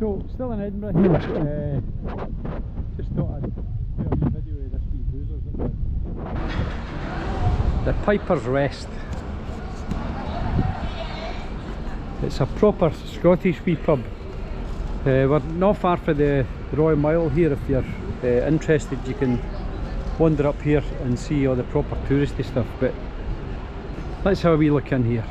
So, still in Edinburgh here. Just thought I'd do a wee video of this wee boozers that the Piper's Rest. It's a proper Scottish wee pub. We're not far from the Royal Mile here. If you're interested, you can wander up here and see all the proper touristy stuff. But let's have a wee look in here.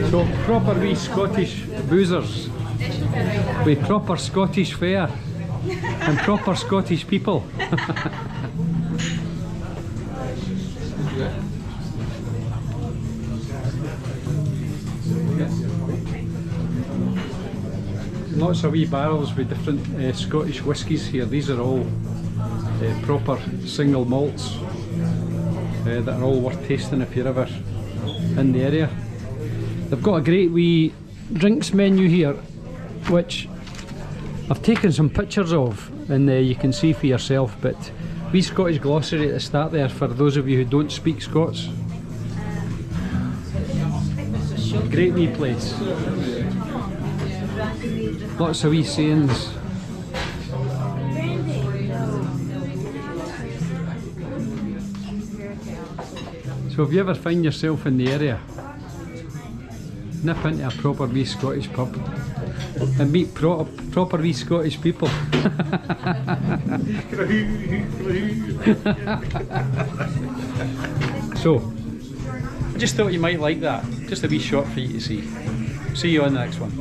So proper wee Scottish boozers with proper Scottish fare and proper Scottish people. Lots of wee barrels with different Scottish whiskies here. These are all proper single malts that are all worth tasting if you're ever in the area. They've got a great wee drinks menu here, which I've taken some pictures of, and you can see for yourself. But wee Scottish glossary at the start there for those of you who don't speak Scots. Great wee place. Lots of wee sayings. So if you ever find yourself in the area, nip into a proper wee Scottish pub and meet proper wee Scottish people. So, I just thought you might like that. Just a wee shot for you to see. See you on the next one.